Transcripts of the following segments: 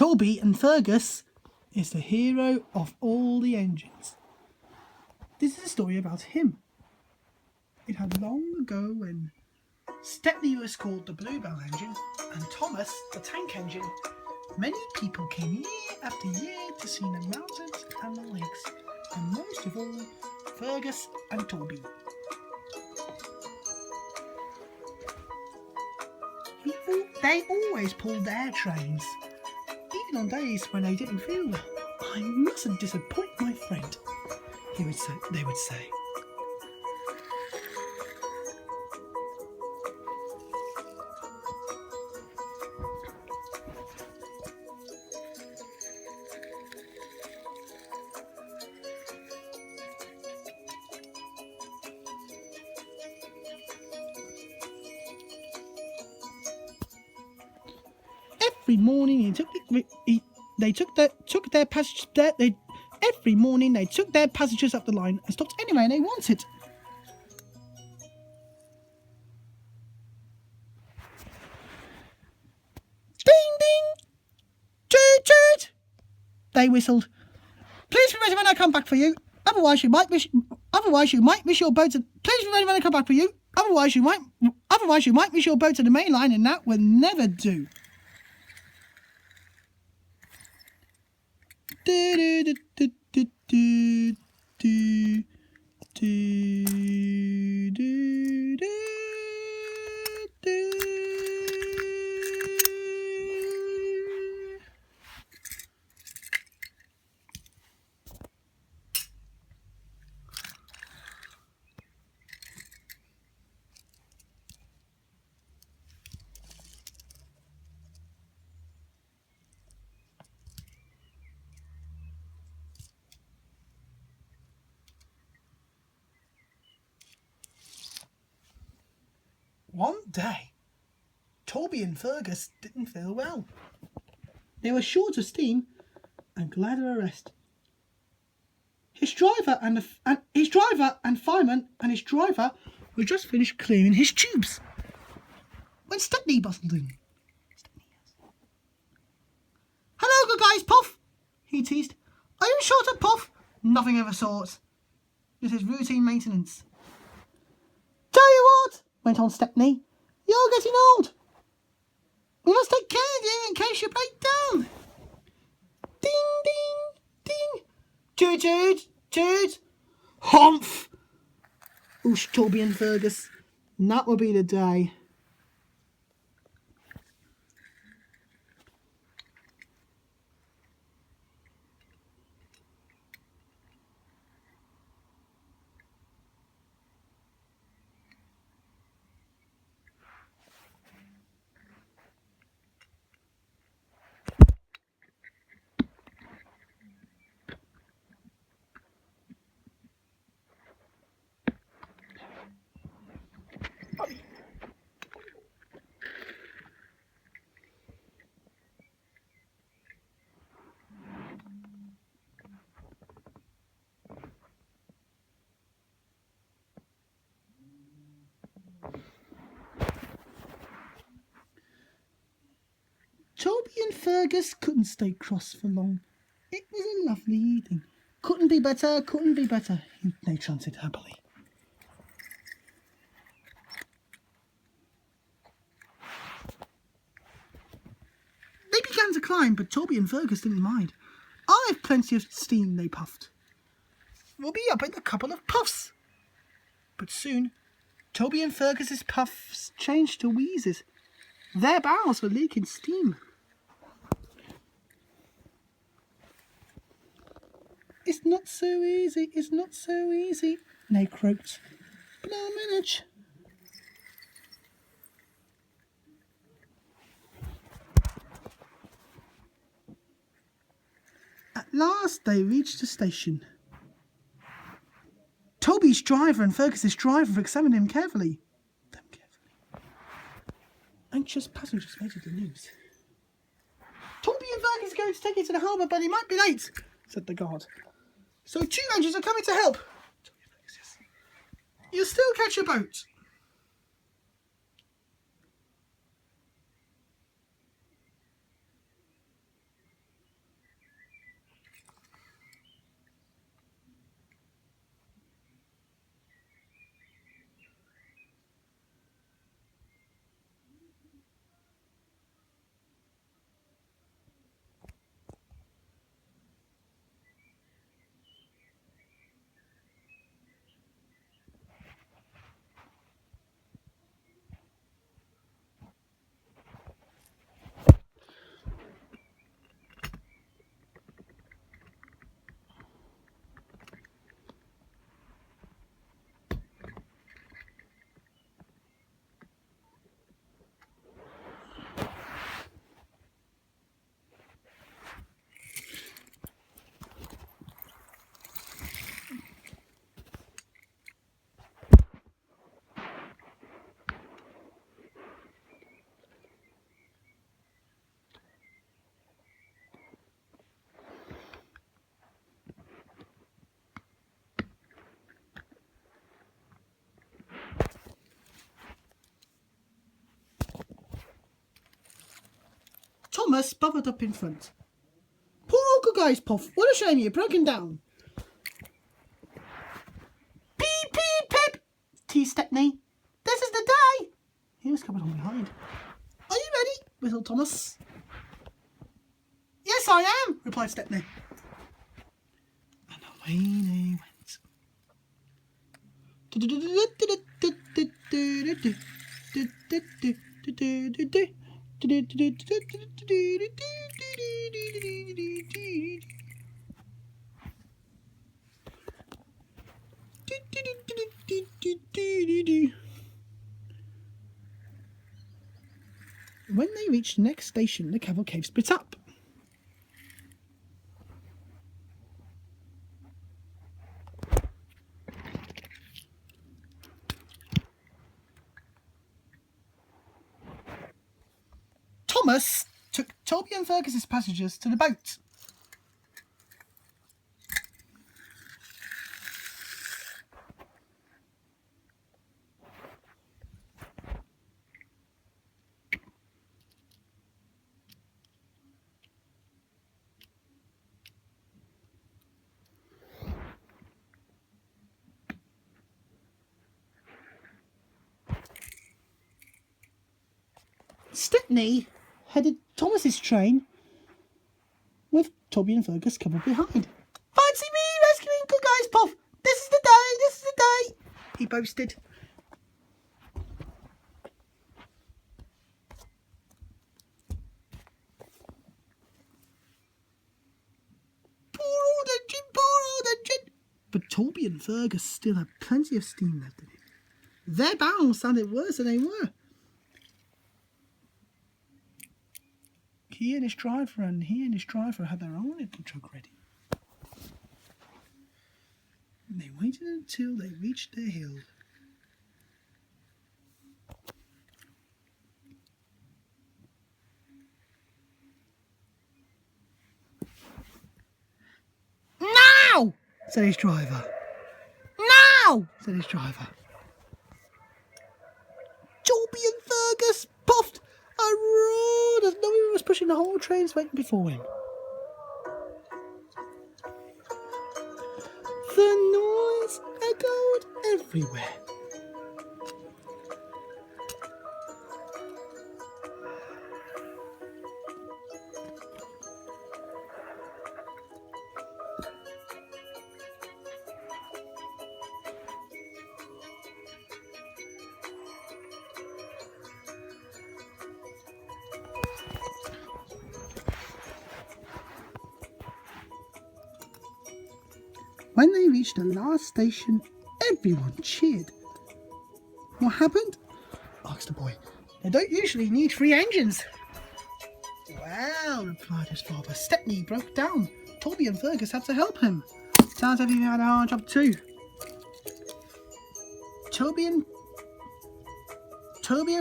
Toby and Fergus is the hero of all the engines. This is a story about him. It had long ago when Stepney was called the Bluebell engine and Thomas the tank engine. Many people came year after year to see the mountains and the lakes, and most of all, Fergus and Toby. They always pulled their trains, even on days when they didn't feel well. I mustn't disappoint my friend, they would say. Every morning they took their passengers up the line and stopped anywhere they wanted. Ding ding, toot toot, they whistled. Please be ready when I come back for you. Otherwise you might miss your boat. Please be ready when I come back for you. Otherwise you might miss your boat to the main line, and that would never do. Do do do do do do do do do. One day, Toby and Fergus didn't feel well. They were short of steam and glad of a rest. His driver and fireman and his driver were just finished clearing his tubes when Stepney bustled in. "Hello, good guys, Puff," he teased. "Are you short of puff?" "Nothing of the sort. This is routine maintenance." "Tell you what," went on Stepney, "you're getting old. We must take care of you in case you break down." Ding, ding, ding. Toot, toot, toot. Humph. Oosh, Toby and Fergus. That will be the day. Toby and Fergus couldn't stay cross for long. It was a lovely evening. Couldn't be better, they chanted happily. They began to climb, but Toby and Fergus didn't mind. "I've plenty of steam," they puffed. "We'll be up in a couple of puffs." But soon, Toby and Fergus's puffs changed to wheezes. Their bows were leaking steam. "It's not so easy, it's not so easy," they croaked. "But I'll manage." At last they reached the station. Toby's driver and Fergus's driver examined them carefully. Anxious passengers waited the news. "Toby and Fergus are going to take you to the harbour, but he might be late," said the guard. "So 2 engines are coming to help." "You'll still catch a boat." Thomas bothered up in front. Poor old Good Guys, Puff. What a shame you're broken down. Peep, peep, pip, teased Stepney. This is the day. He was coming on behind. Are you ready? Whistled Thomas. Yes, I am, replied Stepney. And away they went. When they reached the next station, the cavalcade split up. Thomas took Toby and Fergus's passengers to the boat. Stepney headed Thomas's train with Toby and Fergus coupled behind. Fancy me rescuing Good Guys, Puff! This is the day! This is the day! He boasted. Poor old engine, poor old engine! But Toby and Fergus still had plenty of steam left in it. Their bounds sounded worse than they were. He and his driver had their own little truck ready. And they waited until they reached their hill. Now! Said his driver. Now! Said his driver. Toby and Fergus puffed and roared as though he was pushing the whole trains waiting before him. The noise echoed everywhere. When they reached the last station, everyone cheered. What happened? Asked the boy. They don't usually need 3 engines. Well, replied his father, Stepney broke down. Toby and Fergus had to help him. Sounds like he had a hard job too. Toby and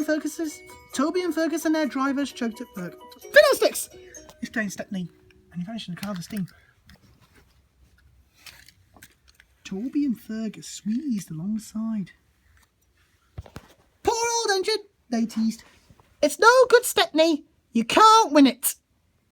Fergus and their drivers choked at Fergus. Fiddlesticks! Exclaimed Stepney, and he vanished in a cloud of steam. Toby and Fergus squeezed alongside. Poor old engine, they teased. It's no good, Stepney. You can't win it.